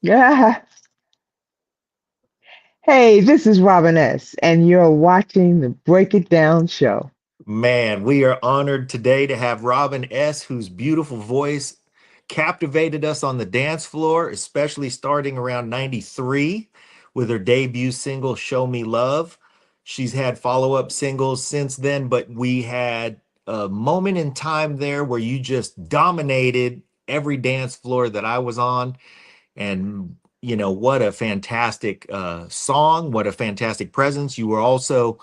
Yeah. Hey, this is Robin S., and you're watching the Break It Down show. Man, we are honored today to have Robin S., whose beautiful voice captivated us on the dance floor, especially starting around 93 with her debut single, Show Me Love. She's had follow up singles since then, but we had a moment in time there where you just dominated every dance floor that I was on. And, what a fantastic song, what a fantastic presence. You were also,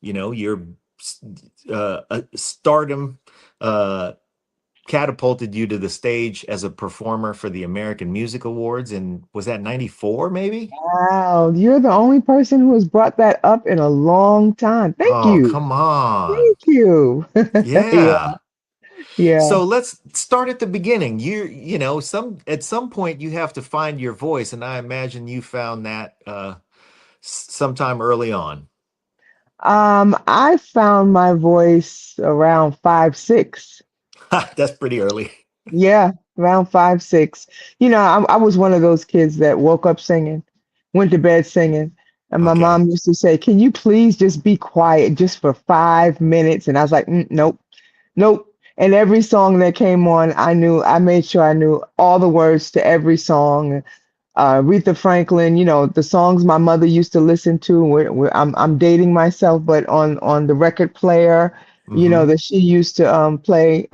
your stardom uh, catapulted you to the stage as a performer for the American Music Awards. And was that 94 maybe? Wow, you're the only person who has brought that up in a long time. Thank Oh, you. come on. Thank you. Yeah, Yeah. yeah. So let's start at the beginning. At some point you have to find your voice, and I imagine you found that sometime early on. I found my voice around 5, 6. That's pretty early. Yeah, around 5, 6. I was one of those kids that woke up singing, went to bed singing. And my Okay. mom used to say, "Can you please just be quiet just for 5 minutes?" And I was like, "Nope. Nope." And every song that came on, I made sure I knew all the words to every song. Aretha Franklin, the songs my mother used to listen to. I'm dating myself, but on the record player, Hmm. that she used to play.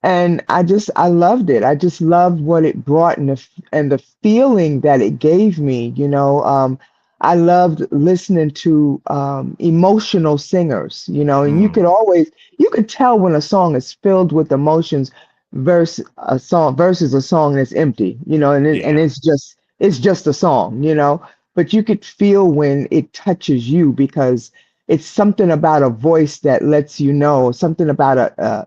And I loved it. I just loved what it brought and the feeling that it gave me. I loved listening to emotional singers. And Mm, you could tell when a song is filled with emotions versus a song that's empty. And yeah. it's just a song. But you could feel when it touches you because it's something about a voice that lets you know something about a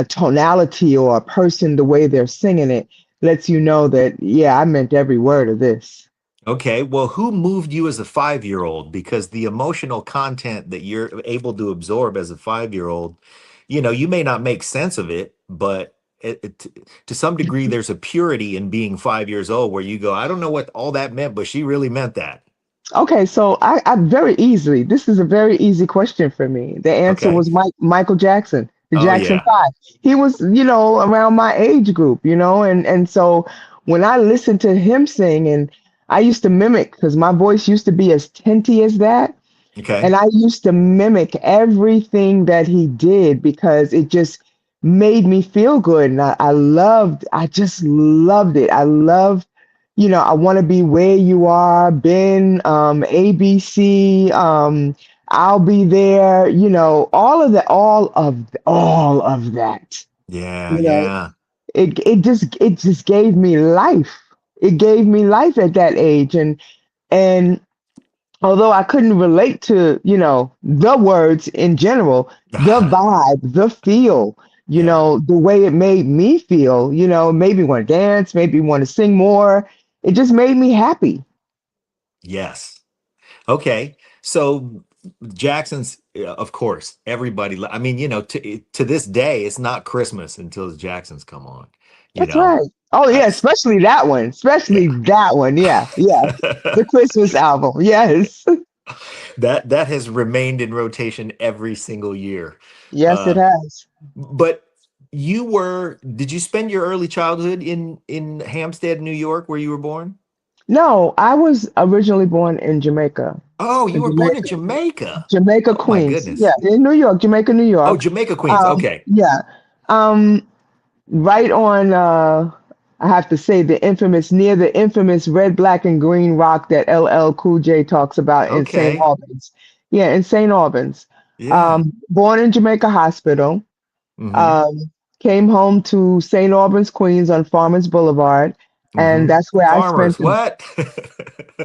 tonality or a person, the way they're singing it, lets you know that, yeah, I meant every word of this. Okay. Well, who moved you as a 5-year-old? Because the emotional content that you're able to absorb as a 5-year-old, you may not make sense of it, but to some degree, there's a purity in being 5 years old where you go, I don't know what all that meant, but she really meant that. Okay, so I very easily, this is a very easy question for me. The answer Okay. was Michael Jackson, the Oh, Jackson yeah. Five. He was, around my age group, and so when I listened to him sing, and I used to mimic because my voice used to be as tinty as that. Okay. And I used to mimic everything that he did because it just made me feel good. And I just loved it. I loved, I want to be where you are, Ben, ABC, I'll be there, all of that, Yeah. you know, Yeah. it just gave me life. It gave me life at that age. And although I couldn't relate to, the words in general, the vibe, the feel, Yeah. the way it made me feel, made me want to dance, made me want to sing more. It just made me happy. Yes. Okay. So Jackson's, of course, everybody. I mean, to this day, it's not Christmas until the Jacksons come on. You That's know, right. Oh I, yeah, especially that one. Especially yeah. that one. Yeah, yeah. The Christmas album. Yes. That has remained in rotation every single year. Yes, it Uh, has. but did you spend your early childhood in Hampstead, New York, where you were born? No, I was originally born in Jamaica. Oh, you In were born in Jamaica, Jamaica. Jamaica, Oh my Queens. Yeah, goodness. in New York, Jamaica, New Oh, York. Jamaica Queens. Okay. Yeah. Um, right on I have to say near the infamous red, black, and green rock that LL Cool J talks about in St. Okay. Albans. Yeah, in St. Albans. Yeah. Born in Jamaica Hospital. Mm-hmm. Um, came home to St. Albans, Queens on Farmers Boulevard, and Mm-hmm. that's where I spent Farmers. the What?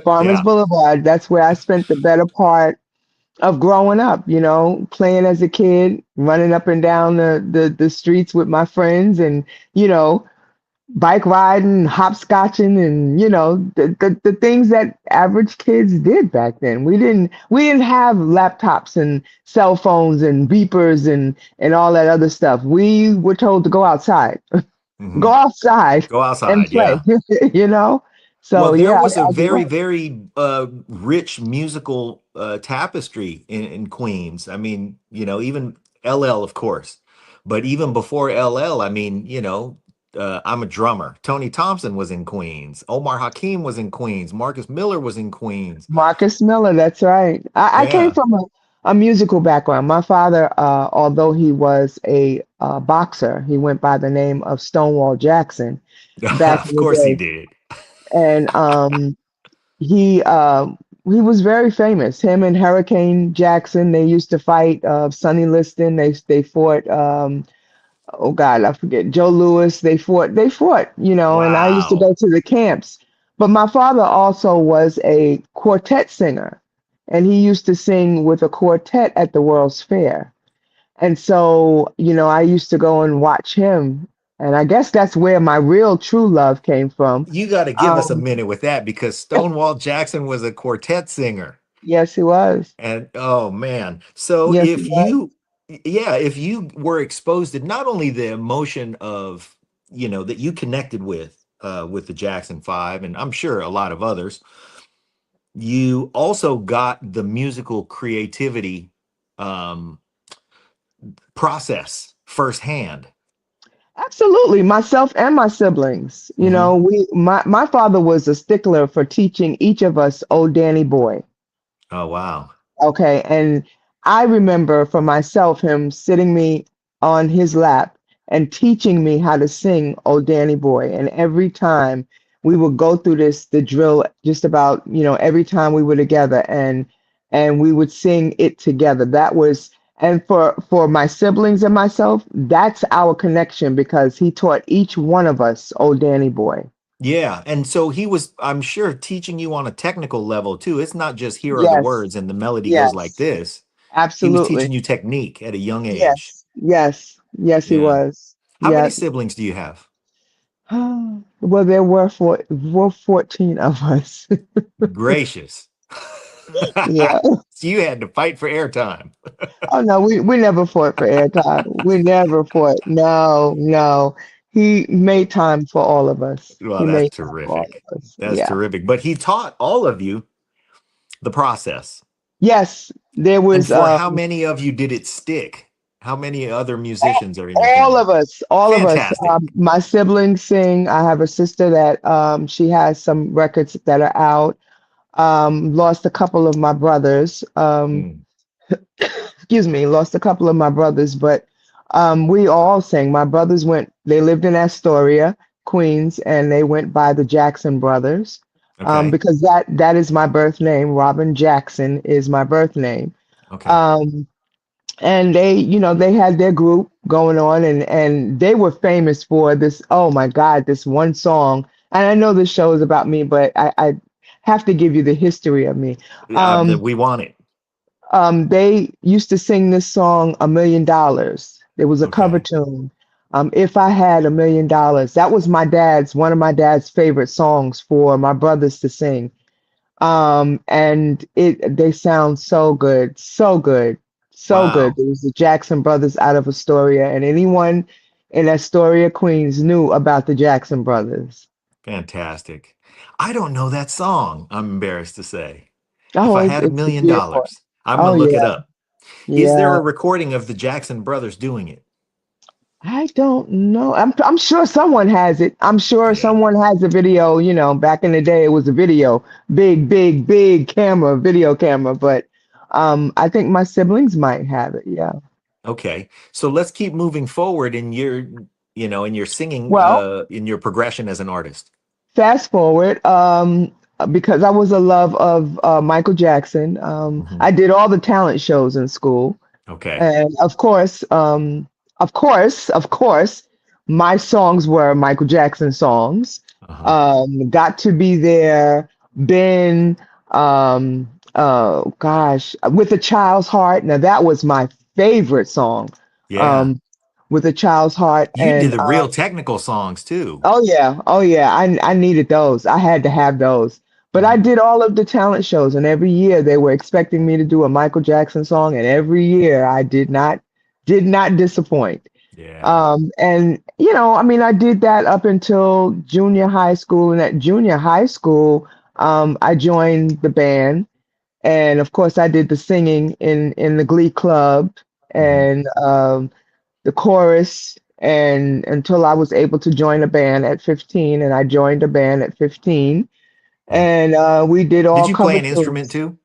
Farmers Yeah. Boulevard. That's where I spent the better part of growing up, playing as a kid, running up and down the streets with my friends and, you know, bike riding, hopscotching, and the things that average kids did back then. We didn't have laptops and cell phones and beepers and all that other stuff. We were told to go outside. Hmm. Go outside Go and outside. play, Yeah. you know? Well, So there yeah, was a I grew very, up. very rich musical tapestry in Queens. I mean, even LL, of course, but even before LL, I mean, I'm a drummer. Tony Thompson was in Queens. Omar Hakim was in Queens. Marcus Miller was in Queens. Marcus Miller, that's right. I came Yeah. from a musical background. My father, although he was a boxer, he went by the name of Stonewall Jackson back in Of the course he day. did. And he he was very famous. Him and Hurricane Jackson, they used to fight. Sonny Liston, they fought. Oh God, I forget. Joe Louis, they fought. And I used to Wow. go to the camps. But my father also was a quartet singer, and he used to sing with a quartet at the World's Fair. And so, I used to go and watch him, and I guess that's where my real true love came from. You got to give us a Um, minute with that because Stonewall Jackson was a quartet singer. yes, he was. And oh man. So Yes, he was. if you were exposed to not only the emotion of, that you connected with the Jackson Five, and I'm sure a lot of others, you also got the musical creativity um, process firsthand. Absolutely, myself and my siblings. Hmm. My father was a stickler for teaching each of us "Oh Danny Boy." Oh wow. Okay. And I remember for myself him sitting me on his lap and teaching me how to sing Oh Danny Boy. And every time we would go through the drill, just about, every time we were together and we would sing it together. That was and for my siblings and myself, that's our connection because he taught each one of us Oh Danny Boy. Yeah, and so he was, I'm sure, teaching you on a technical level too. It's not just here are the Yes, words and the melody goes like yes, this. He was absolutely. teaching you technique at a young age. Yes, yes, yes, he Yeah. was. How many Yeah. siblings do you have? Well, were 14 of us. Gracious. Yeah. So you had to fight for airtime. Oh no, we never fought for airtime. We never fought. No, no. He made time for all of us. Well, He that's made time for all terrific. of us. That's Yeah. terrific. But he taught all of you the process. Yes, there And was for how many of you did it stick? How many other musicians are in your all family? of us, all of us. Fantastic. My siblings sing. I have a sister that she has some records that are out. Lost a couple of my brothers. Mm, Excuse me, lost a couple of my brothers, but we all sang. My brothers they lived in Astoria, Queens, and they went by the Jackson brothers okay. because that is my birth name. Robin Jackson is my birth name. Okay. Um, and they had their group going on, and they were famous for this. Oh my God, this one song. And I know this show is about me, but I have to give you the history of me. Um, We want it. they used to sing this song $1 million. It was a cover Okay. tune. If I had $1 million, that was one of my dad's favorite songs for my brothers to sing. And they sound so good, so good, so good. Wow. It was the Jackson brothers out of Astoria, and anyone in Astoria, Queens knew about the Jackson brothers. Fantastic. I don't know that song, I'm embarrassed to say. If Oh, I it's had a it's million beautiful. dollars, I'm Oh going to look it yeah, up. Is there yeah. a recording of the Jackson brothers doing it? I don't know. I'm sure someone has it. I'm sure Yeah. someone has a video. Back in the day, it was a video, big, big, big camera, video camera. But I think my siblings might have it. Yeah. Okay. So let's keep moving forward in your singing, Well, in your progression as an artist. fast forward, because I was a love of Michael Jackson. Hmm. I did all the talent shows in school, Okay. and of course, my songs were Michael Jackson songs. Uh-huh. Got to be there, been, oh gosh, with a child's heart. Now that was my favorite song, Yeah. um, with a child's heart, You did and the real technical songs too. oh yeah, I needed those. I had to have those. But I Hmm. did all of the talent shows, and every year they were expecting me to do a Michael Jackson song, and every year I did not disappoint. Yeah. And I mean, I did that up until junior high school, and at junior high school, I joined the band, and of course, I did the singing in the glee club Hmm. and the chorus, and until I was able to join a band at 15, and I joined a band at 15, and we did Did all you play cover an instrument tunes. too?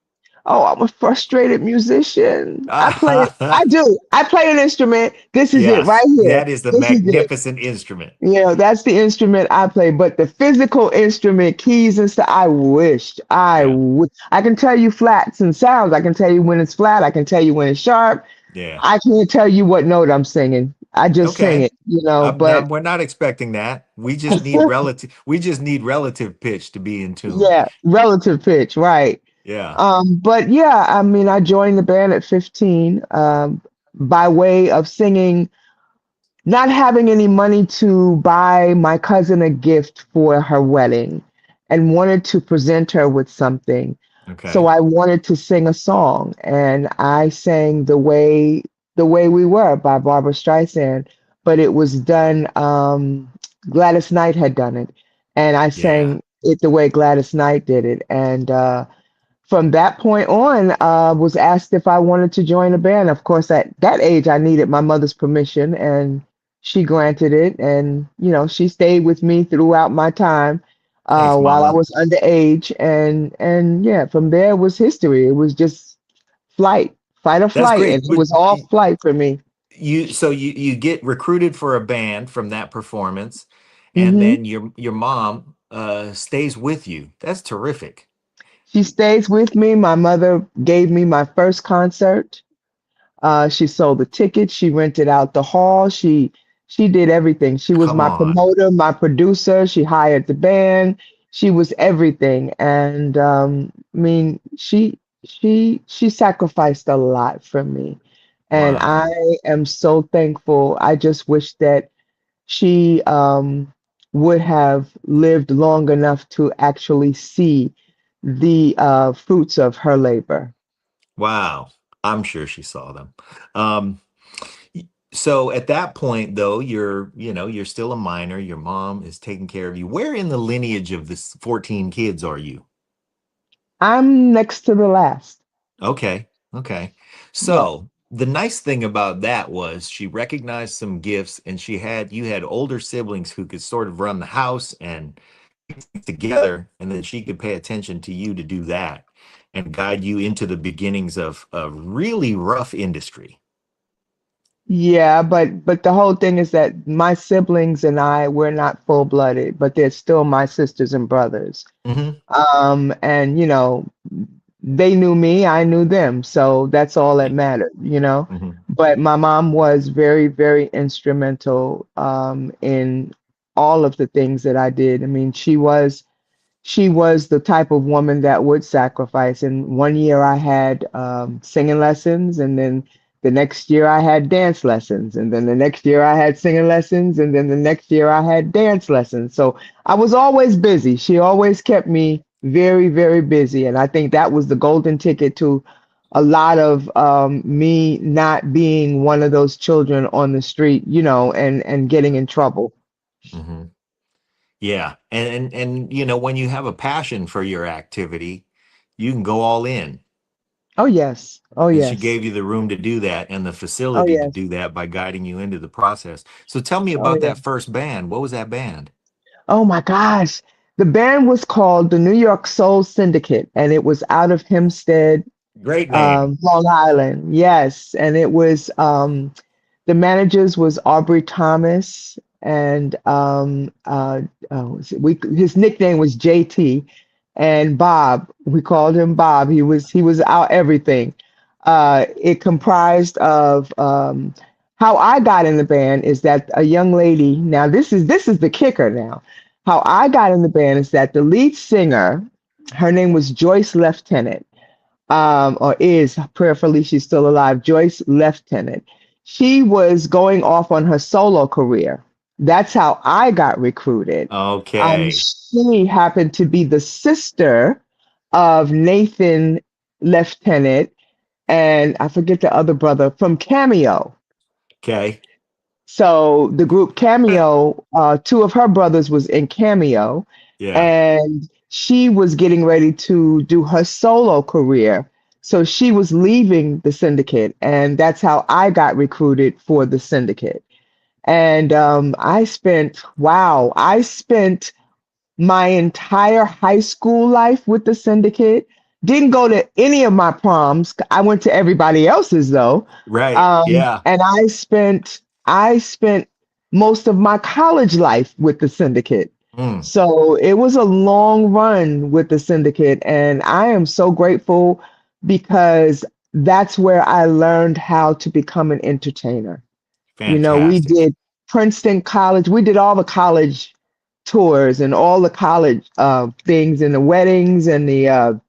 Oh, I'm a frustrated musician. I play, Ah, I do. I play an instrument. This is it right yes, here. that is the This is it. magnificent instrument. That's the instrument I play, but the physical instrument, keys and stuff, Yeah. I can tell you flats and sounds. I can tell you when it's flat. I can tell you when it's sharp. Yeah. I can't tell you what note I'm singing. I just sing Okay. it, Now but we're not expecting that. We just need relative. We just need relative pitch to be in tune. yeah, relative pitch, right. Yeah. But yeah, I mean, I joined the band at 15, by way of singing, not having any money to buy my cousin a gift for her wedding and wanted to present her with something. So Okay. I wanted to sing a song, and I sang The Way We Were by Barbara Streisand, but it was done, Gladys Knight had done it, and I Yeah. sang it the way Gladys Knight did it. And from that point on, was asked if I wanted to join a band. Of course, at that age, I needed my mother's permission, and she granted it. And she stayed with me throughout my time Thanks, while I Mama. was underage. And yeah, from there was history. It was just fight or That's flight, and great. it was all flight for me. You get recruited for a band from that performance, and Hmm. then your mom stays with you. That's terrific. She stays with me. My mother gave me my first concert. She sold the tickets. She rented out the hall. She did everything. She was Come my on. promoter, my producer. She hired the band. She was everything. And I mean, she sacrificed a lot for me, and I Wow. am so thankful. I just wish that she would have lived long enough to actually see the fruits of her labor. Wow. I'm sure she saw them. Um, so at that point, though, you're still a minor. Your mom is taking care of you. Where in the lineage of this 14 kids are you? I'm next to the last. Okay. Okay. Yeah. So the nice thing about that was she recognized some gifts and you had older siblings who could sort of run the house and together, and then she could pay attention to you to do that and guide you into the beginnings of a really rough industry. Yeah, but the whole thing is that my siblings and I, we're not full-blooded, but they're still my sisters and brothers. Hmm. And they knew me, I knew them, so that's all that Yeah. mattered. Hmm. But my mom was very, very instrumental in all of the things that I did. I mean, she was the type of woman that would sacrifice. And one year I had singing lessons, and then the next year I had dance lessons, and then the next year I had singing lessons, and then the next year I had dance lessons. So I was always busy. She always kept me very, very busy. And I think that was the golden ticket to a lot of me not being one of those children on the street, and getting in trouble. Hmm. Yeah. And when you have a passion for your activity, you can go all in. Oh, yes. Oh, And she yes. gave you the room to do that and the Oh, facility to yes. do that by guiding you into the process. So tell me Oh, about yeah. that first band. What was that band? Oh my gosh. The band was called the New York Soul Syndicate, and it was out of Hempstead, Great name. Long Island. Yes. And it was the managers was Aubrey Thomas, and his nickname was JT, and Bob. We called him Bob. He was our everything. It comprised of how I got in the band is that a young lady. Now this is the kicker. Now, how I got in the band is that the lead singer, her name was Joyce Lieutenant, or is, prayerfully she's still alive, Joyce Lieutenant. She was going off on her solo career. That's how I got recruited. Okay. She happened to be the sister of Nathan Lieutenant, and I forget the other brother from Cameo. Okay. So the group Cameo, two of her brothers was in Cameo, Yeah. and she was getting ready to do her solo career. So she was leaving the syndicate, and that's how I got recruited for the syndicate. And I spent my entire high school life with the syndicate. Didn't go to any of my proms. I went to everybody else's though. Right. Yeah. And I spent most of my college life with the syndicate. Mm, So it was a long run with the syndicate, and I am so grateful because that's where I learned how to become an entertainer. We fantastic. did Princeton College. We did all the college tours and all the college things and the weddings and the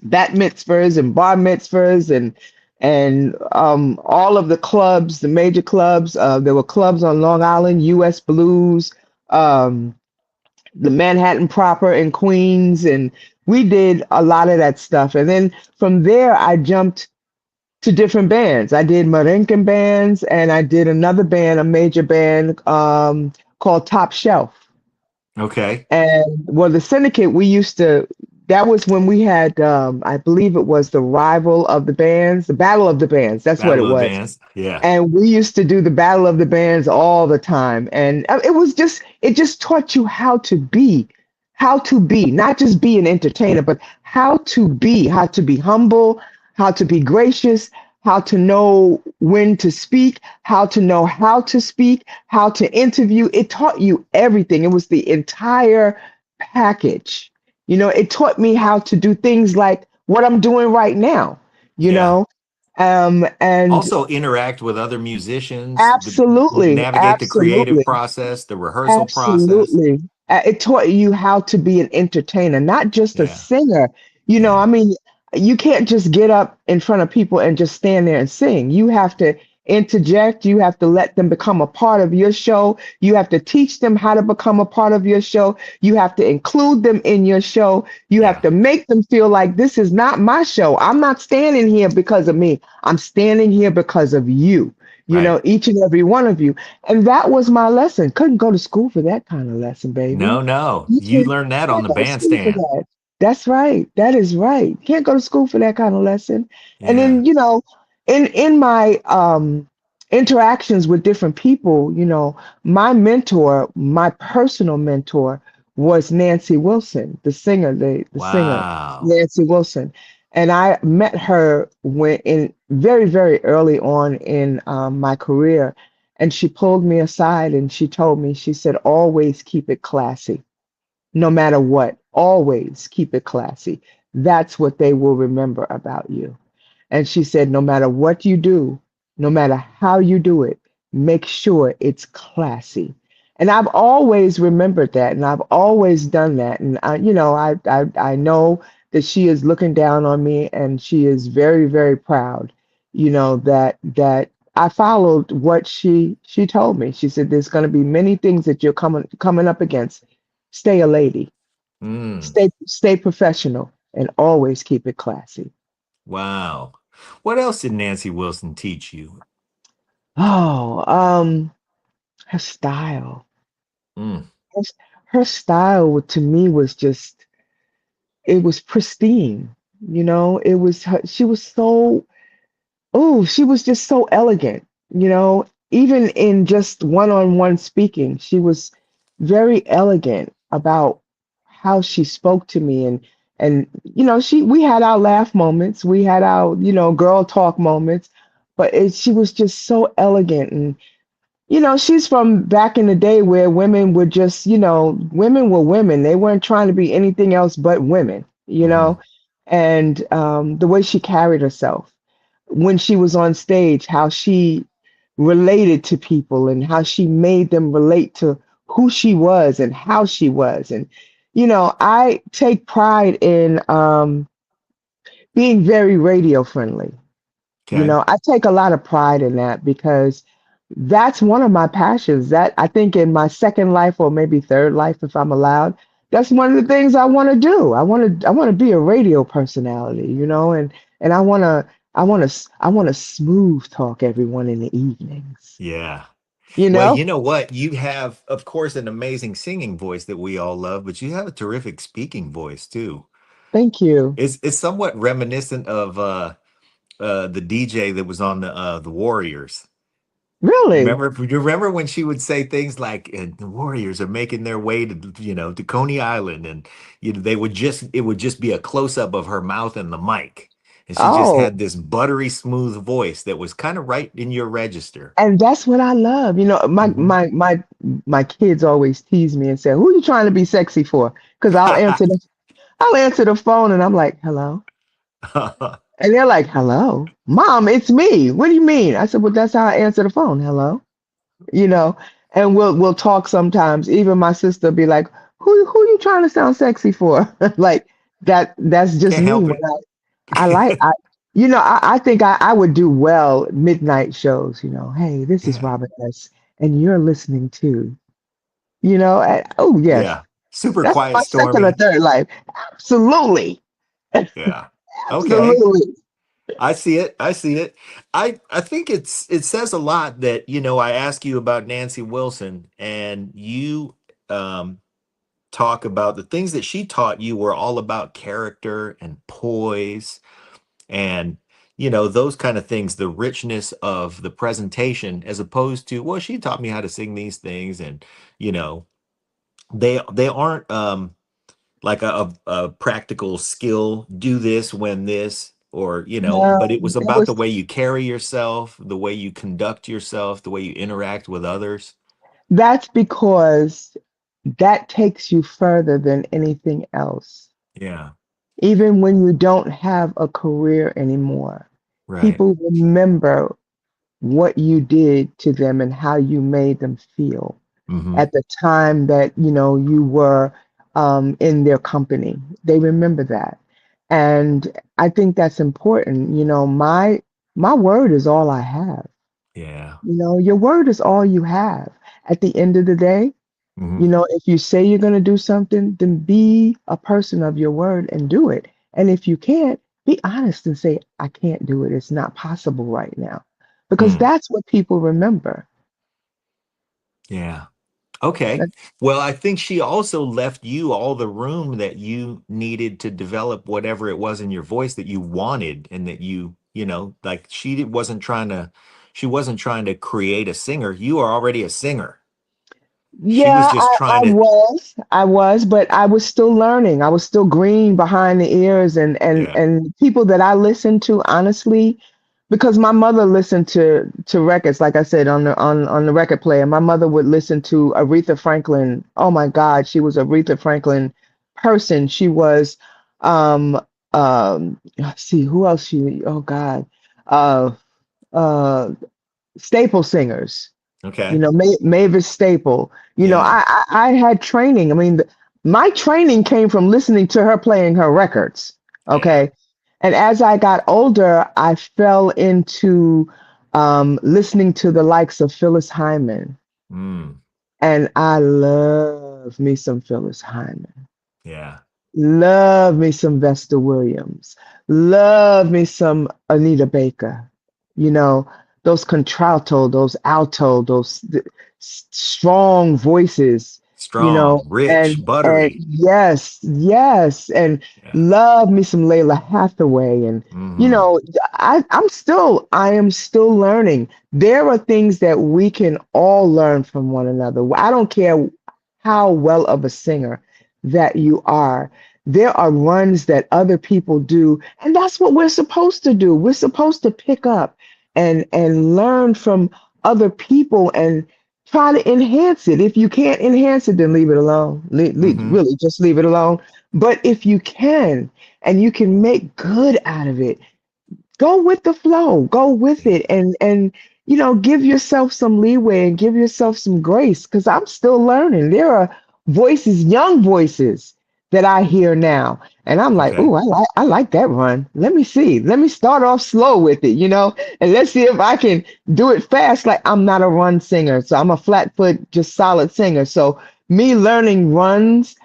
bat mitzvahs and bar mitzvahs and all of the clubs, the major clubs. There were clubs on Long Island, U.S. Blues, um, the Manhattan Proper in Queens, and we did a lot of that stuff. And then from there, I jumped to different bands. I did Merengue bands, and I did another band, a major band called Top Shelf. Okay. And well, the syndicate, that was when we had, I believe it was the rival of the bands, the Battle of the Bands. That's what Battle it of the was. Bands. Yeah. And we used to do the Battle of the Bands all the time. And it just taught you how to be, not just be an entertainer, but how to be humble, how to be gracious, how to know when to speak, how to speak, how to interview. It taught you everything. It was the entire package. It taught me how to do things like what I'm doing right now, you Yeah. know. And Also interact with other musicians, absolutely, navigate the creative absolutely. process, the rehearsal process. Absolutely. It taught you how to be an entertainer, not just a Yeah. singer. Yeah. I mean, you can't just get up in front of people and just stand there and sing. You have to interject. You have to let them become a part of your show. You have to teach them how to become a part of your show. You have to include them in your show. You have Yeah. to make them feel like this is not my show. I'm not standing here because of me. I'm standing here because of you. Right. Each and every one of you. And that was my lesson. Couldn't go to school for that kind of lesson, baby. No, no. You You can't, learned that on can't the go to school for bandstand. that. That's right. That is right. Can't go to school for that kind of lesson. And Yeah. then, in my interactions with different people, my personal mentor was Nancy Wilson, the singer Wow. Nancy Wilson. And I met her when in very, very early on in my career. And she pulled me aside and she told me, she said, always keep it classy no matter what. Always keep it classy. That's what they will remember about you. And she said, no matter what you do, no matter how you do it, make sure it's classy. And I've always remembered that, and I've always done that. And I know that she is looking down on me, and she is very, very proud. That I followed what she told me. She said, "There's going to be many things that you're coming up against. Stay a lady, Mm, stay professional, and always keep it classy." wow. What else did Nancy Wilson teach you? Oh, her style. Mm, Her, her style to me was just, it was pristine. It was she was so, oh, she was just so elegant, even in just one-on-one speaking, she was very elegant about how she spoke to me and we had our laugh moments, we had our, girl talk moments, but she was just so elegant. And she's from back in the day where women were just, women were women. They weren't trying to be anything else but women. mhm. And the way she carried herself when she was on stage, how she related to people and how she made them relate to who she was and how she was. And, I take pride in being very radio friendly. Okay. I take a lot of pride in that because that's one of my passions. That I think in my second life or maybe third life, if I'm allowed, that's one of the things I want to do. I want to be a radio personality, and I want to smooth talk everyone in the evenings. Yeah. you Well, know? you know what? You have, of course, an amazing singing voice that we all love, but you have a terrific speaking voice too. Thank you. It's somewhat reminiscent of the DJ that was on the Warriors. Really? You remember when she would say things like the Warriors are making their way to to Coney Island, and they would just it would just be a close up of her mouth and the mic, and she just Oh, had this buttery smooth voice that was kind of right in your register. and that's what I love. You know, Hmm. my kids always tease me and say, "Who are you trying to be sexy for?" Because I'll answer the phone and I'm like, "Hello," and they're like, "Hello, Mom, it's me. What do you mean?" I said, "Well, that's how I answer the phone. Hello." You know, and we'll talk sometimes. Even my sister be like, who you trying to sound sexy for?" Like that's just Can't me help when it. I like I think I would do well midnight shows, hey, this is Yeah, Robert S. and you're listening to, oh yes, yeah. Super that's quiet, my second or stormy. third life. Absolutely. Yeah. Okay. Absolutely. I see it. I see it. I think it says a lot that, I ask you about Nancy Wilson and you um talk about the things that she taught you were all about character and poise and those kind of things, the richness of the presentation as opposed to, well, she taught me how to sing these things and you know they aren't like a practical skill, do this when this, or No, but it was it about the was way you carry yourself, the way you conduct yourself, the way you interact with others. that's because that takes you further than anything else. Yeah. Even when you don't have a career anymore, Right. people remember what you did to them and how you made them feel Hmm. at the time that you were in their company. They remember that, and I think that's important. My word is all I have. Yeah. Your word is all you have. At the end of the day, Hmm. if you say you're going to do something, then be a person of your word and do it. And if you can't, be honest and say, I can't do it. It's not possible right now. Because Mm. that's what people remember. Yeah. Okay. Well, I think she also left you all the room that you needed to develop whatever it was in your voice that you wanted and that like she wasn't trying to create a singer. You are already a singer. She was Yeah, just I trying to, was, but I was still learning. I was still green behind the ears, yeah. and people that I listened to, honestly, because my mother listened to records, like I said, on the record player. My mother would listen to Aretha Franklin. Oh my God, she was Aretha Franklin person. She was, let's see who else she. Oh God, uh, uh, staple singers, Okay. Mavis Staple. Yeah. I had training. I mean, my training came from listening to her playing her records. Yeah. Okay. And as I got older, I fell into listening to the likes of Phyllis Hyman. Mm. And I love me some Phyllis Hyman. Yeah. Love me some Vesta Williams. Love me some Anita Baker. You know, those contralto, those alto, those strong voices, Strong, rich, and buttery. yes, yes, and Yeah. love me some Layla Hathaway. And, Hmm. I am still learning. There are things that we can all learn from one another. I don't care how well of a singer that you are. There are runs that other people do, and that's what we're supposed to do. We're supposed to pick up and learn from other people and try to enhance it. If you can't enhance it, then leave it alone. Hmm. Really, just leave it alone. But if you can, and you can make good out of it, go with the flow, go with Yeah. it, and give yourself some leeway and give yourself some grace, because I'm still learning. There are voices, young voices, that I hear now, and I'm like, Okay. oh, I like that run. Let me see, let me start off slow with it, and let's see if I can do it fast. Like, I'm not a run singer, so I'm a flat foot, just solid singer. So me learning runs,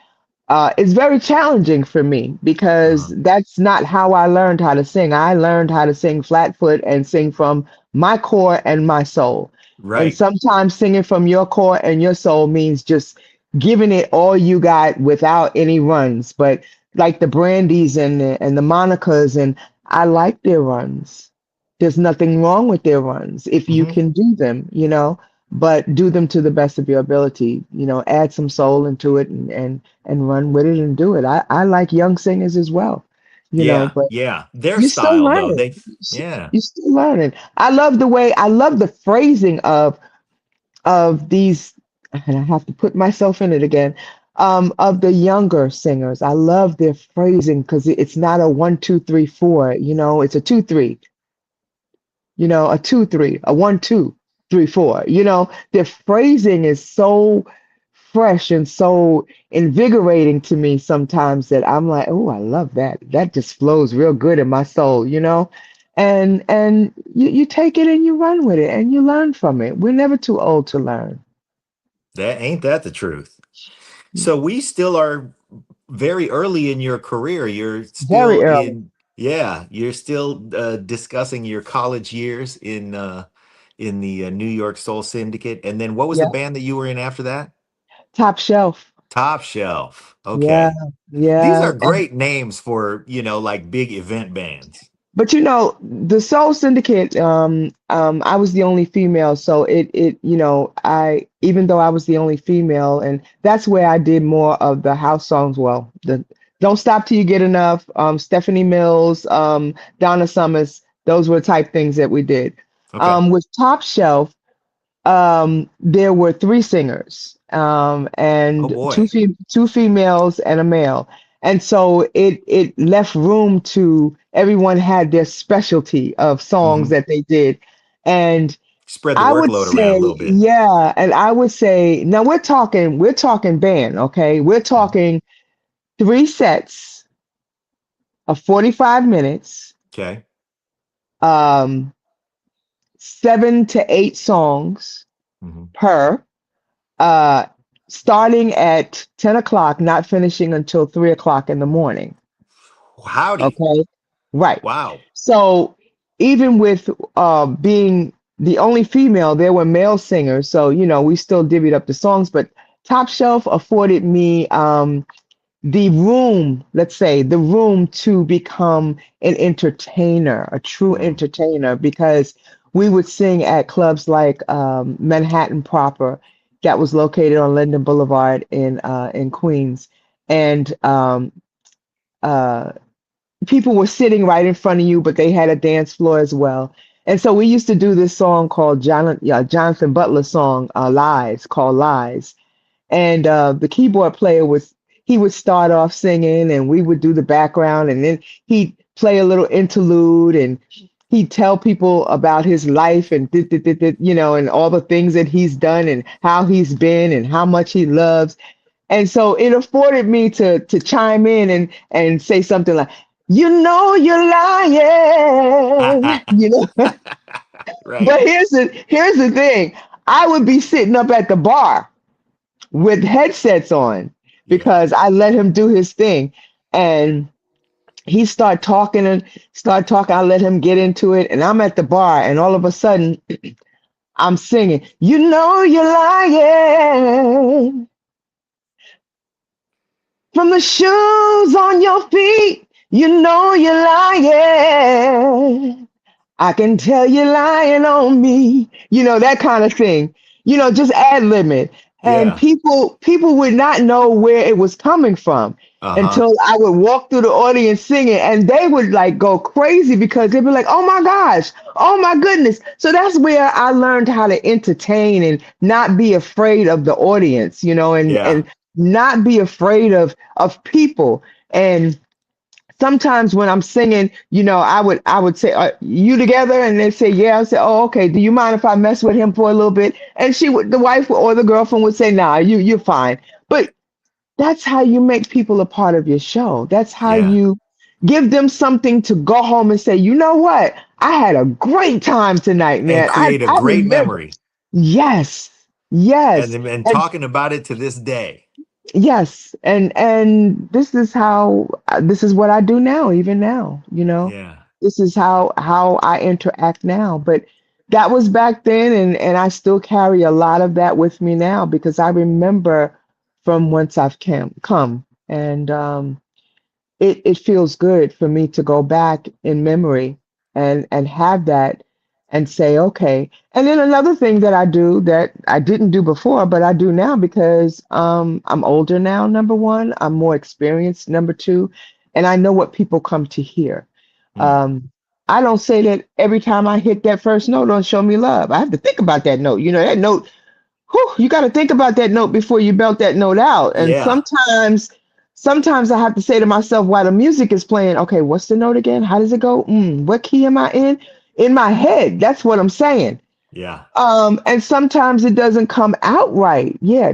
it's very challenging for me, because Uh-huh. that's not how I learned how to sing. I learned how to sing flatfoot and sing from my core and my soul. And Right. sometimes singing from your core and your soul means just giving it all you got without any runs. But like the Brandies and the Monicas, and I like their runs. There's nothing wrong with their runs if you Hmm. can do them, but do them to the best of your ability. Add some soul into it and run with it and do it. I like young singers as well, Yeah. but Yeah. Their you're still style, though. learning. They, yeah. You're still learning. I love the phrasing of these, and I have to put myself in it again, of the younger singers. I love their phrasing because it's not a 1, 2, 3, 4, it's a 2, 3, a 2, 3, a 1, 2, 3, 4. Their phrasing is so fresh and so invigorating to me sometimes that I'm like, oh, I love that. That just flows real good in my soul. And you take it and you run with it and you learn from it. We're never too old to learn. That ain't that the truth. So we still are very early in your career. You're still Very early. in, yeah, you're still discussing your college years in the New York Soul Syndicate. And then what was the Yeah. band that you were in after that? Top shelf. Top Shelf. Yeah. Okay. These Yeah. are great names for, like big event bands. But the Soul Syndicate, I was the only female, so I even though I was the only female, and that's where I did more of the house songs. Well, the Don't Stop Till You Get Enough, Stephanie Mills, Donna Summers, those were the type things that we did. Okay. With Top Shelf, there were three singers, Oh and boy. two females and a male. And so it left room to everyone had their specialty of songs Hmm. that they did. And Spread the I would workload around a say, little bit. yeah, and I would say, now we're talking band, okay? We're Mhm. talking three sets of 45 minutes, Okay. um, 7 to 8 songs Hmm. per. uh, Starting at 10 o'clock, not finishing until 3 o'clock in the morning. Howdy. Okay. Right. Wow. So even with being the only female, there were male singers. So, we still divvied up the songs, but Top Shelf afforded me the room, let's say, the room to become an entertainer, a true Mm. entertainer, because we would sing at clubs like Manhattan Proper, that was located on Linden Boulevard in Queens, and uh, people were sitting right in front of you, but they had a dance floor as well. And so we used to do this song called Jonathan Butler song, Lies, called Lies, and the keyboard player was he would start off singing and we would do the background, and then he'd play a little interlude, and he'd tell people about his life and and all the things that he's done and how he's been and how much he loves. And so it afforded me to chime in and say something like, you're lying, Right. but here's the thing. I would be sitting up at the bar with headsets on Yeah. because I let him do his thing. And he start talking. I let him get into it. And I'm at the bar, and all of a sudden I'm singing, you're lying from the shoes on your feet. You're lying. I can tell you're lying on me, that kind of thing, just ad lib it. And Yeah. people would not know where it was coming from Uh-huh. until I would walk through the audience singing, and they would like go crazy because they'd be like, oh my gosh, oh my goodness. So that's where I learned how to entertain and not be afraid of the audience, Yeah. and not be afraid of people. And sometimes when I'm singing, I would say, "You together?" And they say, "Yeah." I say, "Oh, okay. Do you mind if I mess with him for a little bit?" And the wife or the girlfriend would say, "Nah, you're fine." But that's how you make people a part of your show. That's how Yeah. you give them something to go home and say, "You know what? I had a great time tonight, And man. I create a I great remember." memory. Yes, yes. And And talking about it to this day. yes, and this is what I do now, even now. Yeah. This is how I interact now. But that was back then, and I still carry a lot of that with me now because I remember from whence I've come, and it feels good for me to go back in memory and have that and say, okay. And then another thing that I do that I didn't do before, but I do now because I'm older now, number one, I'm more experienced, number two, and I know what people come to hear. Mm. Um, I don't say that every time I hit that first note, don't show me love. I have to think about that note. You know, that note, whew, you got to think about that note before you belt that note out. And Yeah. sometimes I have to say to myself while the music is playing, okay, what's the note again? How does it go? What key am I in? In my head, that's what I'm saying. Yeah. And sometimes it doesn't come out right. Yeah,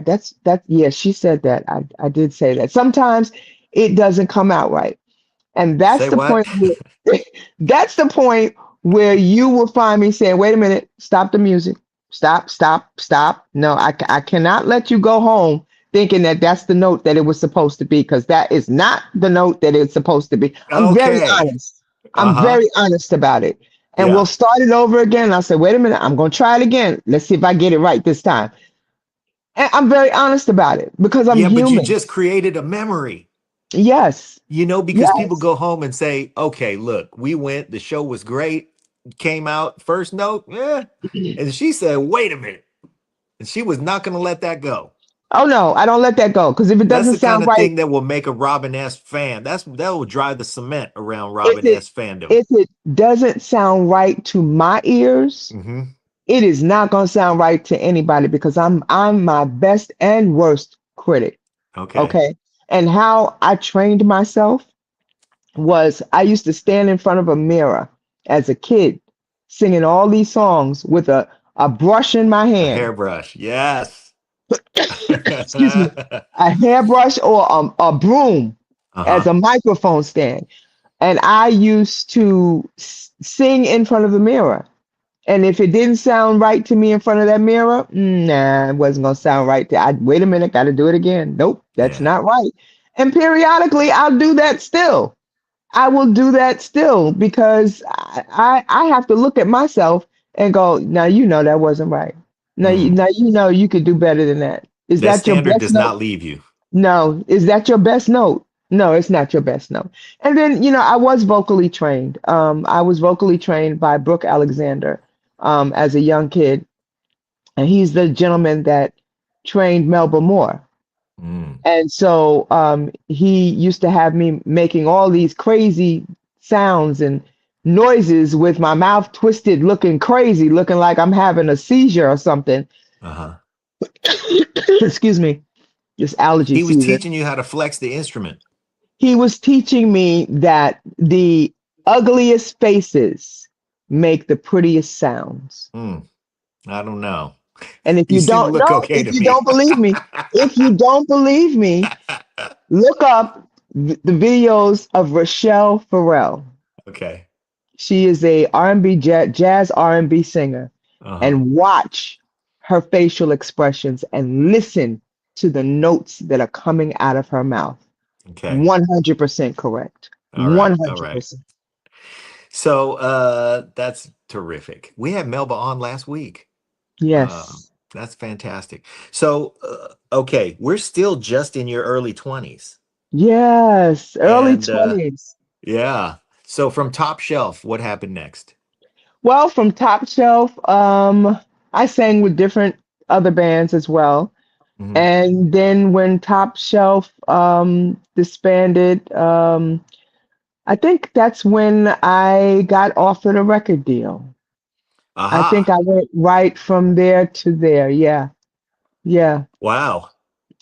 yeah, she said that. I did say that. Sometimes it doesn't come out right. And that's Say the what? point where that's the point where you will find me saying, wait a minute, stop the music. Stop, stop, stop. No, I cannot let you go home thinking that that's the note that it was supposed to be, because that is not the note that it's supposed to be. I'm very Okay. honest. I'm Uh-huh. very honest about it. And we'll Yeah. start it over again. I said, wait a minute, I'm going to try it again. Let's see if I get it right this time. And I'm very honest about it because I'm Yeah, but you human. just created a memory. Yes, Because people yes. go home and say, okay, look, we went, the show was great, came out, first note, yeah. And she said, wait a minute. And she was not going to let that go. Oh no, I don't let that go because if it That's doesn't the kind sound of right, thing that will make a Robin S. fan. That will drive the cement around if Robin it S. fandom. if it doesn't sound right to my ears, Hmm. it is not going to sound right to anybody because I'm my best and worst critic. Okay. Okay. And how I trained myself was I used to stand in front of a mirror as a kid singing all these songs with a brush in my A hand. hairbrush. Yes. Excuse me, a hairbrush or a broom as Uh-huh. a microphone stand. And I used to sing in front of the mirror. And if it didn't sound right to me in front of that mirror, nah, it wasn't gonna sound right. I wait a minute, got to do it again. Nope, that's Yeah. not right. And periodically, I'll do that still. I will do that still because I have to look at myself and go, now you know that wasn't right. Mm. Now you know you could do better than that. Is That that your standard best does note? not leave you. No. Is that your best note? No, it's not your best note. And then, I was vocally trained. I was vocally trained by Brooke Alexander as a young kid. And he's the gentleman that trained Melba Moore. Mm. And so he used to have me making all these crazy sounds and noises with my mouth twisted, looking crazy, looking like I'm having a seizure or something. Uh-huh. Excuse me, this allergy He was season. teaching you how to flex the instrument. He was teaching me that the ugliest faces make the prettiest sounds. Mm. I don't know. And if You you seem to don't look know, okay if to you me. don't believe me, if you don't believe me, look up the videos of Rochelle Farrell. Okay. She is a R&B jazz R&B singer, Uh-huh. and watch her facial expressions and listen to the notes that are coming out of her mouth. Okay. 100% correct. All right. All right. 100%. So that's terrific. We had Melba on last week. Yes. That's fantastic. So okay, we're still just in your early 20s. Yes. Early And 20s. yeah. So from Top Shelf, what happened next? Well, from Top Shelf, I sang with different other bands as well. Mhm. And then when Top Shelf disbanded, I think that's when I got offered a record deal. I think Aha. I went right from there to there. Yeah. Yeah. Wow.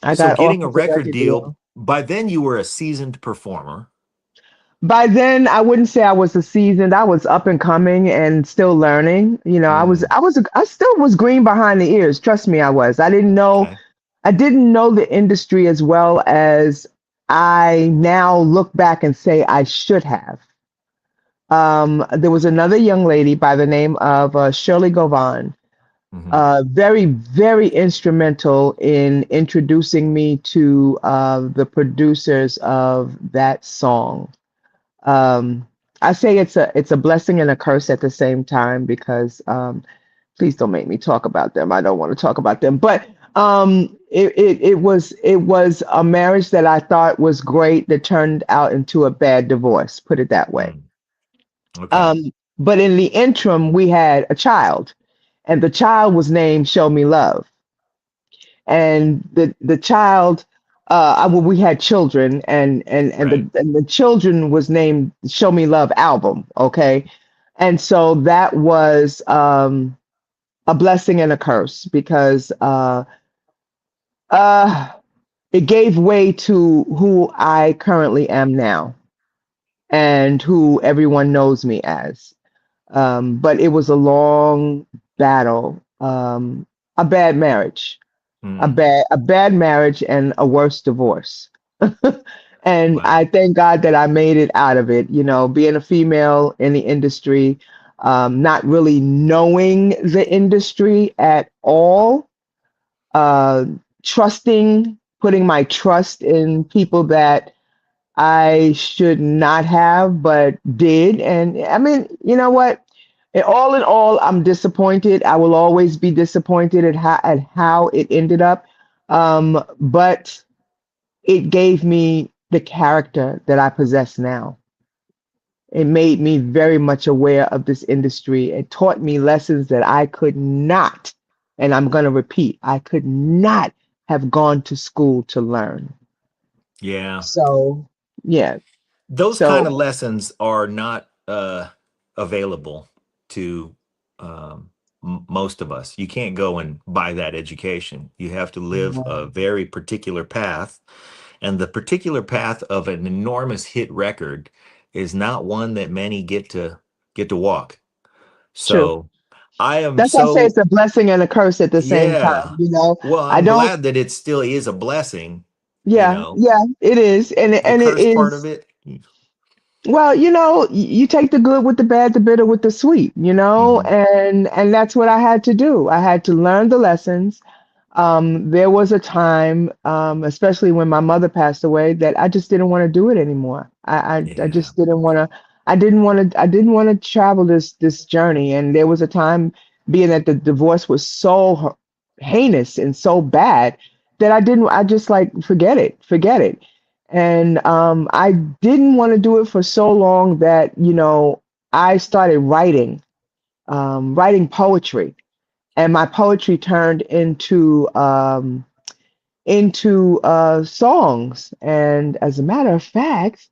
I So got getting a offered a record record deal, deal. by then you were a seasoned performer. By then, I wouldn't say I was a seasoned. I was up and coming and still learning. Mm, I still was green behind the ears. Trust me, I was. okay. I didn't know the industry as well as I now look back and say I should have. There was another young lady by the name of Shirley Govan, Hmm. very, very instrumental in introducing me to the producers of that song. Um, I say it's a blessing and a curse at the same time because Please don't make me talk about them. I don't want to talk about them. But it was a marriage that I thought was great that turned out into a bad divorce. Put it that way. Mm, okay. Um, but in the interim, we had a child, and the child was named Show Me Love. And the child, well, we had children, Right. and the children was named Show Me Love album. Okay, and so that was a blessing and a curse because uh, it gave way to who I currently am now and who everyone knows me as. But it was a long battle, a bad marriage, Mm, a bad marriage, and a worse divorce. And I wow. thank God that I made it out of it. You know, being a female in the industry, not really knowing the industry at all, uh, trusting, putting my trust in people that I should not have, but did. And I mean, you know what? In all, I'm disappointed. I will always be disappointed at how it ended up. But it gave me the character that I possess now. It made me very much aware of this industry. It taught me lessons that I could not, and I'm going to repeat, I could not have gone to school to learn. Yeah. So, yeah. Those kind of So, lessons are not available to most of us. You can't go and buy that education. You have to live a very particular path, and the particular path of an enormous hit record is not one that many get to walk. true. So I am That's why I say so it's a blessing and a curse at the same time. yeah. You know, Well, I I'm don't, glad that it still is a blessing, you yeah, know. yeah, it is. The And it curse part of is, it. well, you take the good with the bad, the bitter with the sweet, Mhm. and that's what I had to do. I had to learn the lessons. There was a time, especially when my mother passed away, that I just didn't want to do it anymore. I Yeah. just didn't want to. I didn't want to travel this journey. And there was a time, being that the divorce was so heinous and so bad, that I didn't. I just like forget it, forget it. And I didn't want to do it for so long that I started writing poetry, and my poetry turned into songs. And as a matter of fact,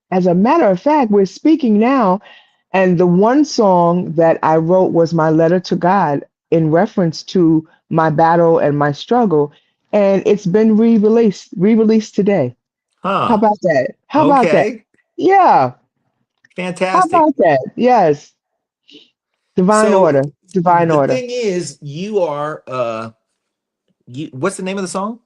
we're speaking now, and the one song that I wrote was my letter to God in reference to my battle and my struggle, and it's been re-released today. How Huh. about that? How about that? Okay. Yeah. How Fantastic. about that? Yes. Divine So order. Divine the order. thing is, you are what's the name of the song?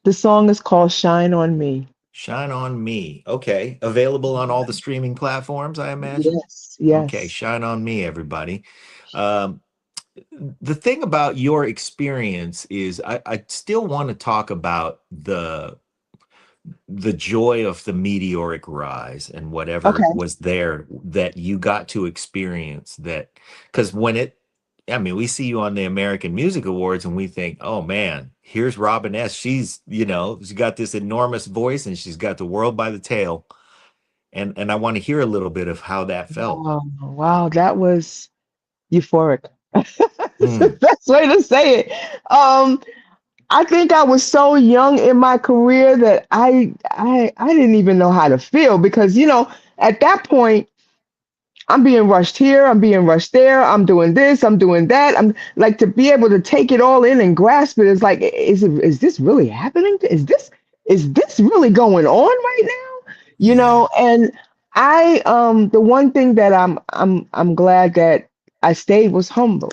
The song is called Shine on Me. Shine on Me. Okay. Available on all the streaming platforms, I imagine. Yes, Okay, yes. Shine on Me, everybody. Um, the thing about your experience is I still want to talk about the joy of the meteoric rise and whatever Okay. was there that you got to experience that, because when it I mean, we see you on the American Music Awards and we think, oh man, here's Robin S. She's got this enormous voice and she's got the world by the tail. And I want to hear a little bit of how that felt. Wow, wow, that was euphoric. That's the Mm, best way to say it. I think I was so young in my career that I didn't even know how to feel because at that point I'm being rushed here, I'm being rushed there, I'm doing this, I'm doing that. I'm like, to be able to take it all in and grasp it is like, is this really happening? Is this really going on right now? yeah. And I the one thing that I'm glad that I stayed was humble.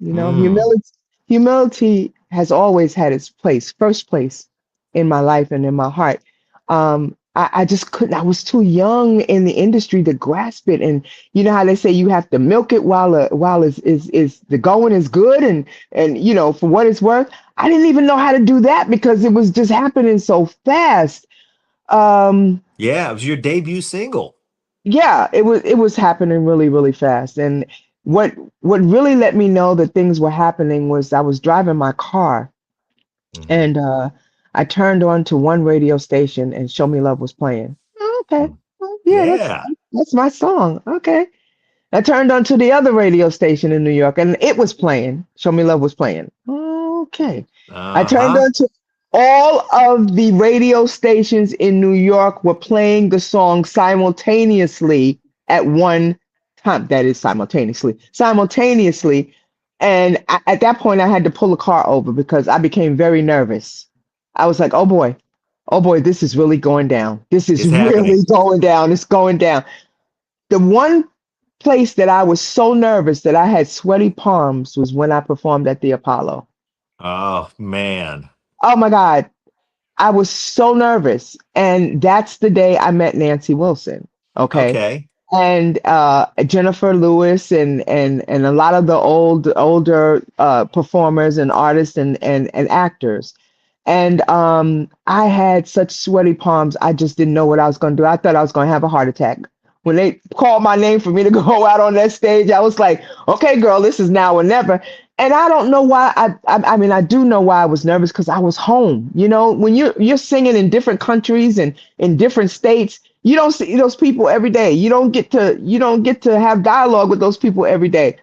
Mm, Humility has always had its place, first place in my life and in my heart. I just couldn't, I was too young in the industry to grasp it. And you know how they say you have to milk it while is the going is good, and for what it's worth. I didn't even know how to do that because it was just happening so fast. Um, yeah, it was your debut single. yeah, it was happening really, really fast. And what what really let me know that things were happening was I was driving my car, Hmm. and I turned on to one radio station and Show Me Love was playing. Oh, okay. Well, yeah, Yeah. that's my song. Okay. I turned on to the other radio station in New York and it was playing. Show Me Love was playing. Okay. I turned Uh-huh. on to all of the radio stations in New York were playing the song simultaneously at one time. That is simultaneously. Simultaneously. And at that point, I had to pull the car over because I became very nervous. I was like, oh boy, this is really going down. This is It's happening. really going down. It's going down. The one place that I was so nervous that I had sweaty palms was when I performed at the Apollo. Oh man. Oh my God, I was so nervous. And that's the day I met Nancy Wilson. Okay. Okay. And Jennifer Lewis and a lot of the older performers and artists and actors. And I had such sweaty palms. I just didn't know what I was going to do. I thought I was going to have a heart attack. When they called my name for me to go out on that stage, I was like, okay, girl, this is now or never. And I don't know why. I mean, I do know why I was nervous because I was home. You know, when you're singing in different countries and in different states, you don't see those people every day. You don't get to have dialogue with those people every day.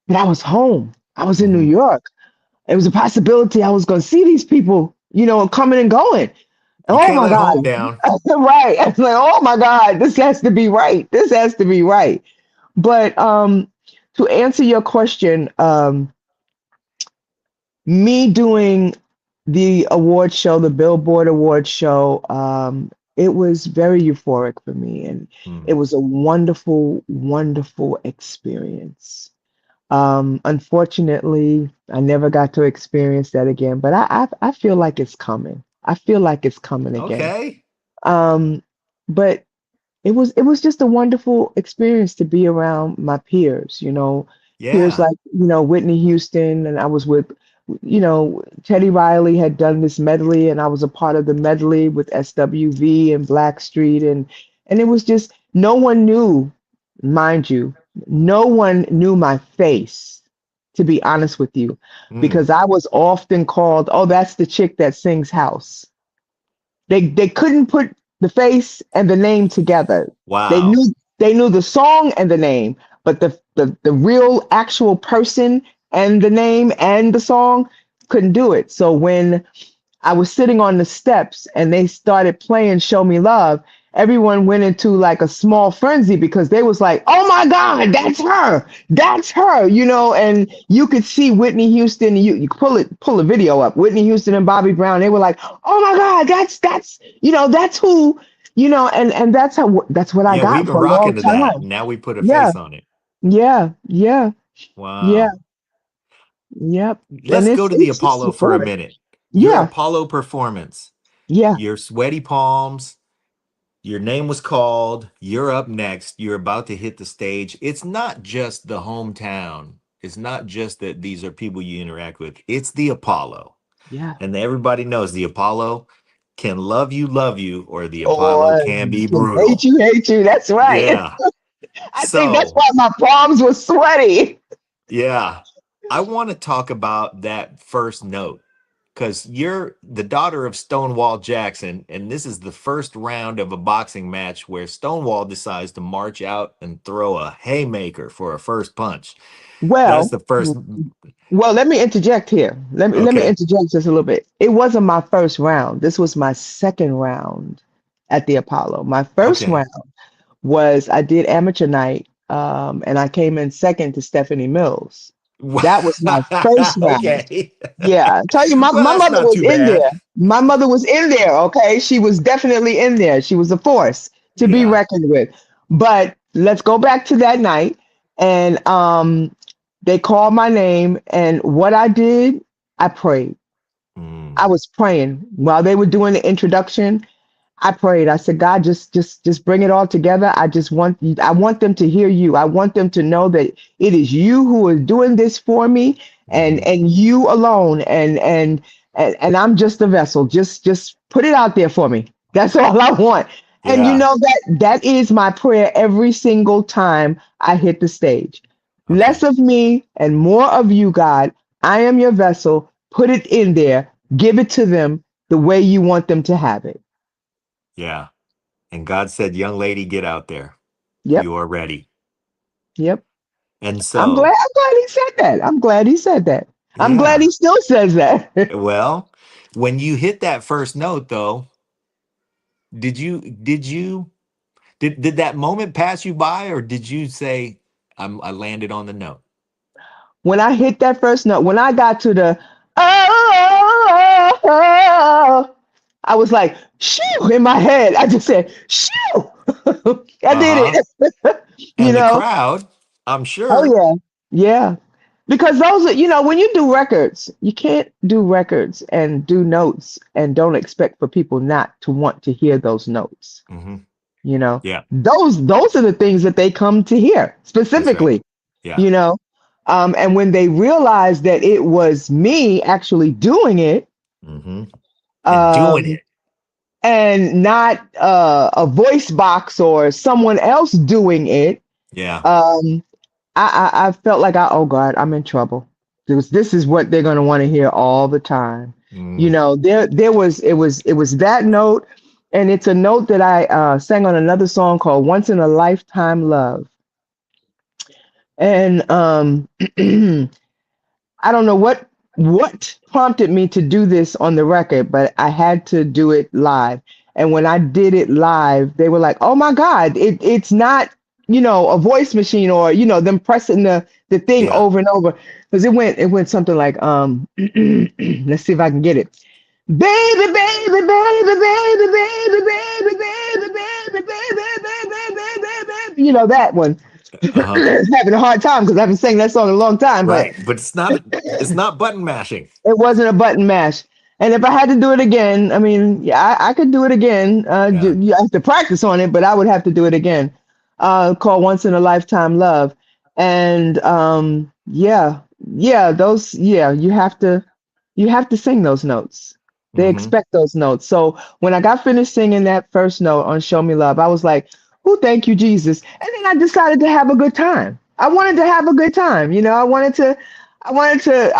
But I was home. I was in New Hmm. York. It was a possibility I was going to see these people, coming and going. You Oh can't my let God. home down. Right. I was like, oh my God, this has to be right. This has to be right. But to answer your question, me doing the award show, the Billboard award show, it was very euphoric for me. And it Hmm. was a wonderful, wonderful experience. Unfortunately, I never got to experience that again, but I feel like it's coming. I feel like it's coming again. Okay. Um, but it was just a wonderful experience to be around my peers, peers Yeah. like, Whitney Houston, and I was with, Teddy Riley had done this medley and I was a part of the medley with SWV and Blackstreet and it was just no one knew, mind you, no one knew my face, to be honest with you, Mm. because I was often called, oh, that's the chick that sings house. They couldn't put the face and the name together. They Wow. knew they knew the song and the name, but the real actual person and the name and the song couldn't do it. So when I was sitting on the steps and they started playing Show Me Love, everyone went into like a small frenzy because they was like, "Oh my God, that's her. That's her." And you could see Whitney Houston, you pull a video up. Whitney Houston and Bobby Brown, they were like, "Oh my God, that's who." And that's what I Yeah, we've got been for a long rocking to that. time. Now we put a Yeah. face on it. Yeah. Yeah. Yeah. Wow. Yep. And Let's go to the it's Apollo for a euphoric. minute. Your Yeah. Apollo performance, Yeah. your sweaty palms, your name was called, you're up next, you're about to hit the stage. It's not just the hometown. It's not just that these are people you interact with. It's the Apollo. Yeah. And everybody knows the Apollo can love you, or the Apollo Or can be can brutal. hate you. That's right. Yeah. I think that's So, why my palms were sweaty. yeah, I want to talk about that first note because you're the daughter of Stonewall Jackson, and this is the first round of a boxing match where Stonewall decides to march out and throw a haymaker for a first punch. That's Well, the first. let me interject here. Let me Okay. interject just a little bit. It wasn't my first round. This was my second round at the Apollo. My first Okay. round was I did amateur night, and I came in second to Stephanie Mills. That was my first round. Okay. Yeah, I tell you, my, Well, my that's mother not was too in bad. there. My mother was in there, okay? She was definitely in there. She was a force to be Yeah. reckoned with. But let's go back to that night. And they called my name. And what I did, I prayed. I Mm, was praying while they were doing the introduction. I prayed. I said, God, just bring it all together. I want them to hear you. I want them to know that it is you who is doing this for me and mhm. and you alone. And I'm just a vessel. Just put it out there for me. That's all I want. And Yeah. that is my prayer every single time I hit the stage. Okay. Less of me and more of you, God. I am your vessel. Put it in there. Give it to them the way you want them to have it. Yeah. And God said, young lady, get out there. Yep. You are ready. Yep. And I'm glad. so, I'm glad he said that. I'm glad he said that. I'm glad yeah. he still says that. Well, when you hit that first note, though, did that moment pass you by, or did you say, I landed on the note? When I hit that first note, when I got to the oh, I was like, shoo, in my head. I just said, shoo. I did Uh-huh. it. you And the know, crowd, I'm oh sure. yeah. Yeah. Because those are, when you do records, you can't do records and do notes and don't expect for people not to want to hear those notes. Hmm. You know, Yeah, those are the things that they come to hear that's right. specifically, Yeah. you know. And when they realized that it was me actually doing it, Hmm. And doing um, it. and not a voice box or someone else doing it, Yeah. um, I felt like oh God, I'm in trouble. This is what they're gonna want to hear all the time. Mm. It was that note, and it's a note that I sang on another song called "Once in a Lifetime Love," and I don't know what prompted me to do this on the record, but I had to do it live. And when I did it live, they were like, "Oh my God, it's not, a voice machine or, them pressing the thing Yeah. over and over." Because it went something like, let's see if I can get it. Baby, baby, baby, baby, baby, baby, baby, baby, baby, baby, baby, baby. That one. Uh-huh. Having a hard time because I haven't sang that song in a long time, but Right. But it's not button mashing. it wasn't a button mash. And if I had to do it again, I mean, yeah, I could do it again. Yeah. You have to practice on it, but I would have to do it again. Called Once in a Lifetime Love. And yeah, yeah, you have to sing those notes. They Hmm. expect those notes. So when I got finished singing that first note on Show Me Love, I was like, oh, thank you, Jesus. And then I decided to have a good time. I wanted to have a good time. I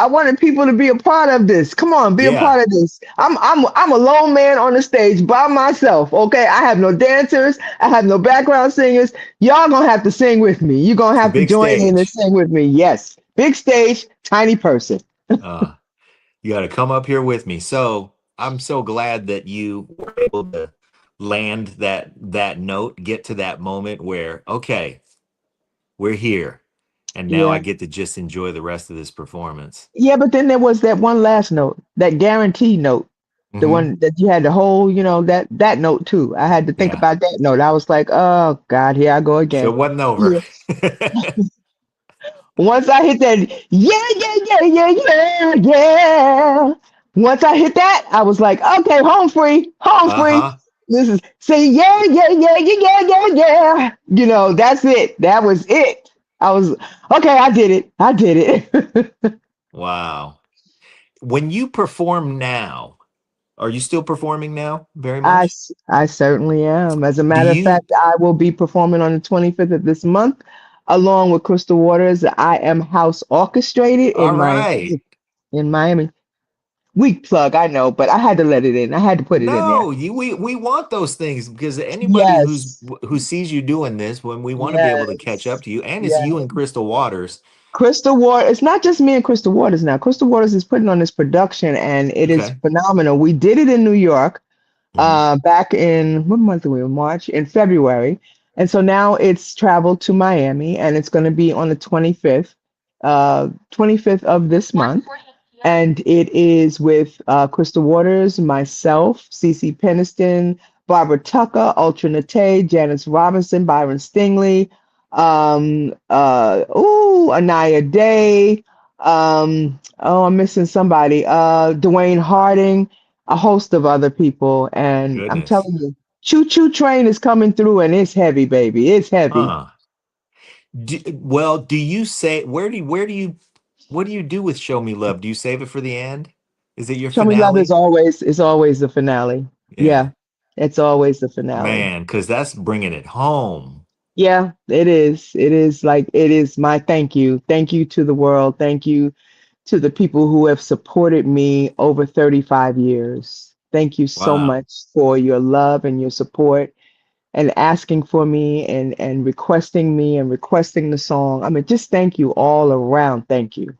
wanted people to be a part of this. Come on, be a Yeah. part of this. I'm a lone man on the stage by myself. Okay, I have no dancers. I have no background singers. Y'all gonna have to sing with me. You're gonna It's a have to big join in and stage. sing with me. Yes, big stage, tiny person. Uh, you got to come up here with me. So I'm so glad that you were able to land that note, get to that moment where, okay, we're here. And now I Yeah, get to just enjoy the rest of this performance. yeah. But then there was that one last note, that guarantee note, the Hmm. one that you had to hold. That note too. I had to think Yeah. about that note. I was like, oh God, here I go So again. it wasn't over. Yeah. Once I hit that, yeah, yeah, yeah, yeah, yeah, yeah. Once I hit that, I was like, okay, home free, home free. Uh-huh. This is say, yeah, yeah, yeah, yeah, yeah, yeah, yeah. That's it. That was it. I was okay. I did it. I did it. Wow. When you perform now, are you still performing now very I, much? s- I certainly am. As a Do matter of you? fact, I will be performing on the 25th of this month, along with Crystal Waters. I am house orchestrated All in right. Miami. Weak plug, I know, but I had to let it in. I had to put it in there. No, we want those things because anybody Yes, who sees you doing this, when we want to be able to catch up yes, to you, and it's yeah. you and Crystal Waters. Crystal Water. It's not just me and Crystal Waters now. Crystal Waters is putting on this production, and it is Okay. phenomenal. We did it in New York, Hmm. back in what month are we in? March, in February, and so now it's traveled to Miami, and it's going to be on the 25th of this month. And it is with Crystal Waters, myself, Cece Peniston, Barbara Tucker, Ultra Nate, Janice Robinson, Byron Stingley, Anaya Day. I'm missing somebody. Dwayne Harding, a host of other people. And I'm Goodness. telling you, Choo Choo Train is coming through, and it's heavy, baby. It's heavy. Huh. Well, do you say what do you do with Show Me Love? Do you save it for the end? Is it your Show Me Love is finale? always the finale. Yeah. Yeah, it's always the finale. Man, because that's bringing it home. Yeah, it is. It is like it is my thank you. Thank you to the world. Thank you to the people who have supported me over 35 years. Thank you so Wow. much for your love and your support and asking for me and requesting the song. I mean, just thank you all around. Thank you.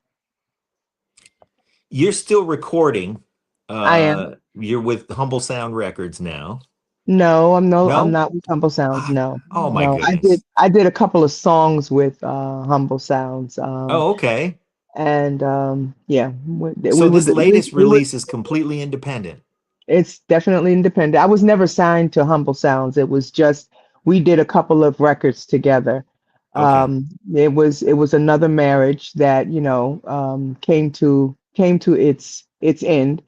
You're still recording. I am. You're with Humble Sound Records now. No, I'm No? not with Humble Sounds. Ah, No. oh my No. goodness. I did a couple of songs with Humble Sounds. Oh, okay. And yeah, So this latest we would release is completely independent. it's definitely independent. I was never signed to Humble Sounds. It was just we did a couple of records together. Okay. It was another marriage that, you know, came to its end.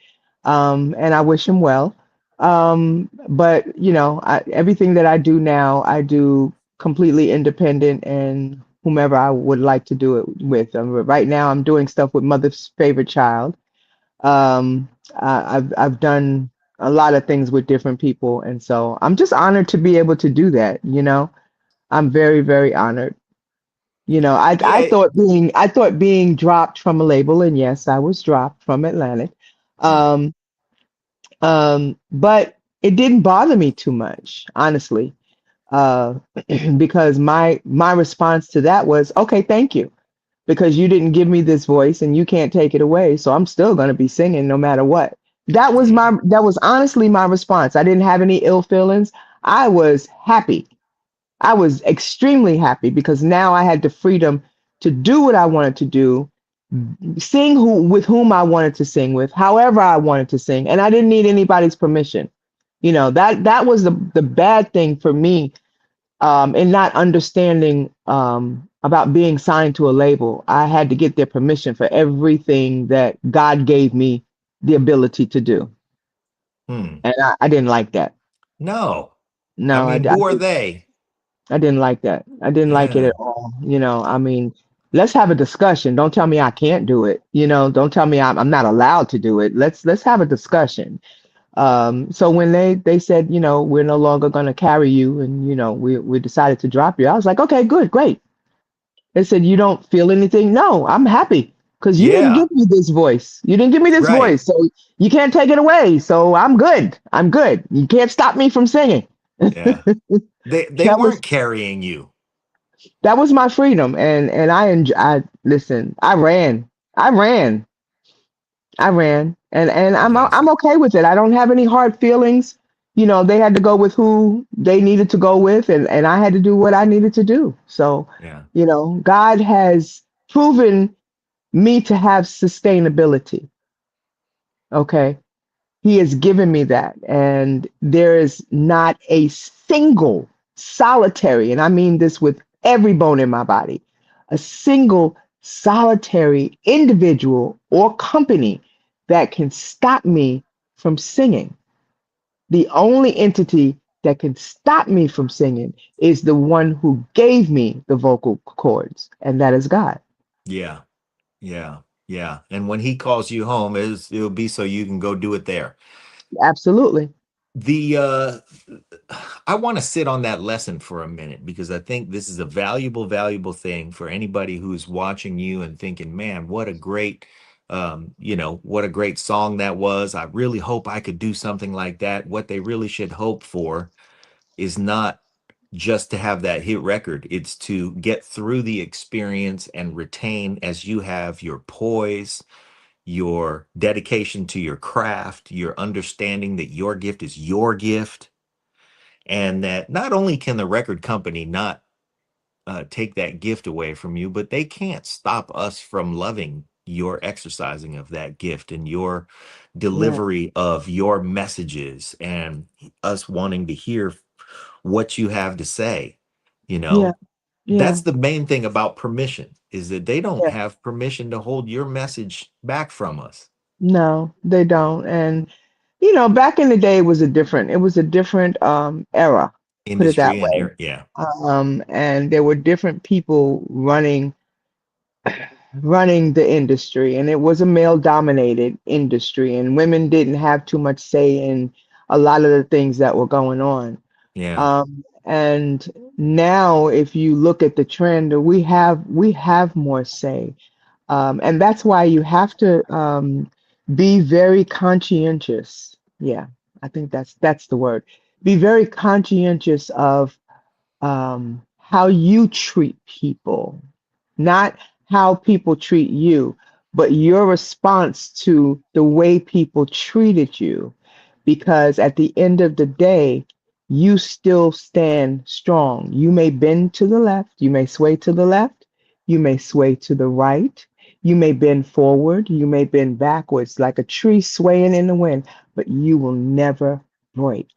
And I wish him well. But you know, everything that I do now, I do completely independent and whomever I would like to do it with. Right now, I'm doing stuff with Mother's Favorite Child. I've done a lot of things with different people, and so I'm just honored to be able to do that. You know, I'm very, very honored. You know, Yeah. I thought being dropped from a label, and yes, I was dropped from Atlantic. Yeah. Um, but it didn't bother me too much, honestly, uh, because my response to that was, okay, thank you, because you didn't give me this voice and you can't take it away. So I'm still going to be singing no matter what. Yeah. That was honestly my response. I didn't have any ill feelings. I was happy. I was extremely happy because now I had the freedom to do what I wanted to do, sing with whom I wanted to sing with, however I wanted to sing, and I didn't need anybody's permission. You know, that was the bad thing for me, and not understanding about being signed to a label. I had to get their permission for everything that God gave me the ability to do. Hmm. And I didn't like that. No. I No, mean, who are they? I didn't like that. I didn't like it Yeah. at all. You know, I mean, let's have a discussion. Don't tell me I can't do it. You know, don't tell me I'm not allowed to do it. Let's have a discussion. So when they said, you know, we're no longer going to carry you, and you know, we decided to drop you, I was like, okay, good, great. They said, you don't feel anything? No, I'm happy because you didn't Yeah. give me this voice. You didn't give me this Right. voice. So you can't take it away. So I'm good. I'm good. You can't stop me from singing. Yeah. They That was weren't carrying you. that was my freedom. And I listen, I ran. I ran. And I'm Fantastic. okay with it. I don't have any hard feelings. You know, they had to go with who they needed to go with, and I had to do what I needed to do. So, Yeah. you know, God has proven me to have sustainability. Okay. He has given me that. And there is not a single solitary, and I mean this with every bone in my body, a single solitary individual or company that can stop me from singing. The only entity that can stop me from singing is the one who gave me the vocal cords, and that is God. Yeah. Yeah. Yeah. And when he calls you home, it'll be so you can go do it there. Absolutely. The I want to sit on that lesson for a minute because I think this is a valuable, valuable thing for anybody who's watching you and thinking, man, what a great what a great song that was. I really hope I could do something like that. What they really should hope for is not just to have that hit record. It's to get through the experience and retain, as you have, your poise, your dedication to your craft, your understanding that your gift is your gift, and that not only can the record company not take that gift away from you, but they can't stop us from loving your exercising of that gift and your Yeah. delivery of your messages and us wanting to hear what you have to say. You Yeah. know, Yeah. that's the main thing about permission, is that they don't Yeah. have permission to hold your message back from us. No, they don't. And you know, back in the day it was a different era, put it that Industry and way. air, yeah, And there were different people running the industry, and it was a male dominated industry, and women didn't have too much say in a lot of the things that were going on. yeah, And now, if you look at the trend, we have more say, and that's why you have to be very conscientious. Yeah, I think that's the word. Be very conscientious of how you treat people, not how people treat you, but your response to the way people treated you. Because at the end of the day, you still stand strong. You may bend to the left, you may sway to the left, you may sway to the right, you may bend forward, you may bend backwards like a tree swaying in the wind, but you will never break